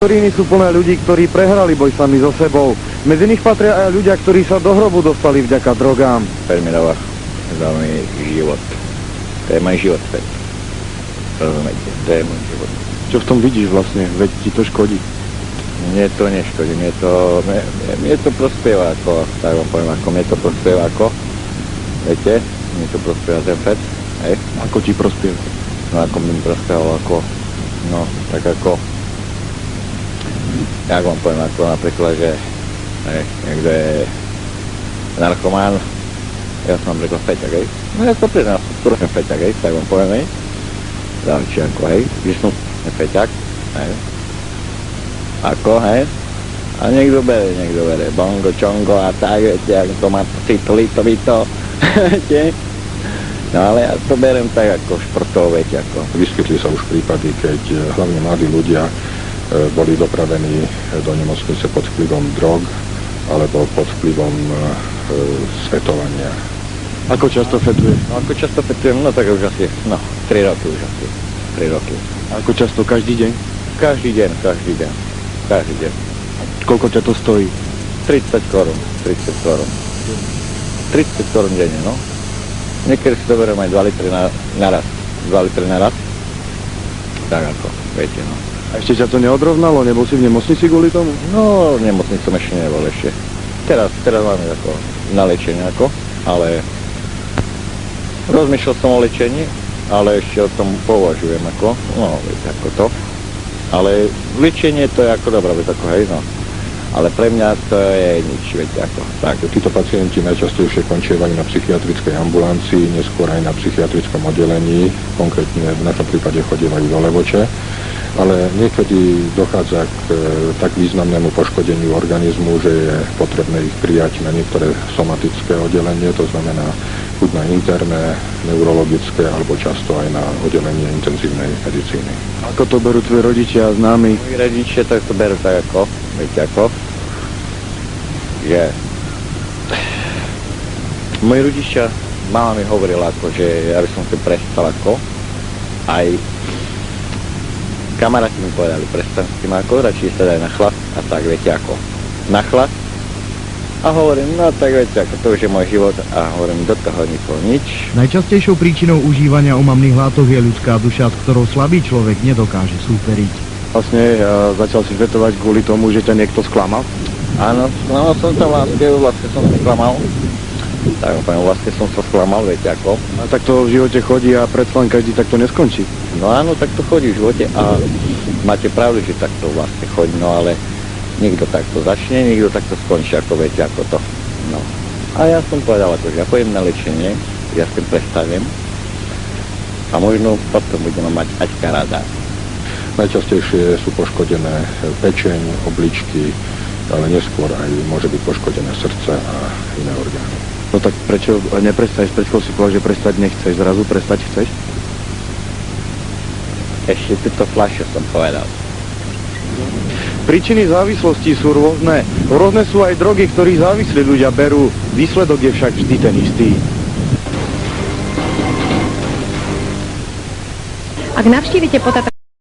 Cintoríny sú plné ľudí, ktorí prehrali boj sami so sebou. Medzi nich patria aj ľudia, ktorí sa do hrobu dostali vďaka drogám. Fermirova za môj život. To je môj život späť. Rozumiete? To je môj život. Čo v tom vidíš vlastne? Veď ti to škodí. Mne to neškodí, mne to prospieva ako, tak vám poviem, ako mne to prospieva ako, viete, mne to prospieva ten FED, hej. Ako ti prospieva? No ako mi prospievalo ako, no tak ako, jak vám poviem, ako napríklad, že hej, niekto je narkomán, ja som napríklad feťak, hej. No ja to priznám, som feťak, hej, tak vám poviem, hej. Dalčianko, hej, že som feťak, hej. Ako, hej? A niekto bere, bongo, čongo a tak, viete, ako to má lito, viete? No ale ja to berem tak ako športov, viete, ako. Vyskytli sa už prípady, keď hlavne mladí ľudia boli dopravení do nemocnice pod vplyvom drog alebo pod vplyvom svetovania. Ako často fetuje? No ako často fetujem, no tak už asi, 3 roky už asi, 3 roky. Ako často? Každý deň? Každý deň. Koľko ťa to stojí? 30 korún. 30 korún denne, no. Niekedy si doberiem aj 2 litry naraz. 2 litry naraz. Tak ako, viete, no. A ešte ťa to neodrovnalo? Nebol si v nemocnici kvôli tomu? No, v nemocnici som ešte nebol ešte. Teraz máme ako na liečenie ako, ale rozmýšľal som o liečení, ale ešte o tom považujem ako, no, viete, ako to. Ale liečenie to je ako dobrá vec, ako hej, no. Ale pre mňa to je nič, viete, ako tak. Títo pacienti najčastejšie končievajú na psychiatrickej ambulancii, neskôr aj na psychiatrickom oddelení, konkrétne v našom prípade chodievajú do Levoče, ale niekedy dochádza k tak významnému poškodeniu organizmu, že je potrebné ich prijať na niektoré somatické oddelenie, to znamená buď na interné, neurologické, alebo často aj na oddelenie intenzívnej medicíny. Ako to berú tvoji rodičia a známi? Moji rodičia tak to berú tak ako, viete ako, že moji rodičia, mama mi hovorila ako, že ja by som si prestal ako, aj kamaráti mi povedali, prestan s tým ako, radšej sa daj na chlad a tak, viete ako, na chlad. A hovorím, no tak viete, ako to už je môj život a hovorím, do toho nič. Najčastejšou príčinou užívania omamných látok je ľudská duša, s ktorou slabý človek nedokáže súperiť. Vlastne začal si fetovať kvôli tomu, že ťa niekto sklamal? Áno, sklamal som sa vlastne som sa sklamal. Tak vlastne som sa sklamal, viete ako. A tak to v živote chodí a predsa len každý takto neskončí. No áno, tak to chodí v živote a máte pravdu, že takto vlastne chodí, no ale niekto takto začne, niekto takto skončí, ako viete, ako to. No. A ja som povedal, že ja pôjdem na liečenie, ja s tým prestavím a možno potom budeme mať Aťka rada. Najčastejšie sú poškodené pečeň, obličky, ale neskôr aj môže byť poškodené srdce a iné orgány. No tak prečo neprestaješ? Prečo si povedal, že prestať nechceš? Zrazu prestať chceš? Ešte túto fľašu som povedal. Príčiny závislosti sú rôzne. Rôzne sú aj drogy, ktorých závislí ľudia berú. Výsledok je však vždy ten istý. Ak navštívite Potatran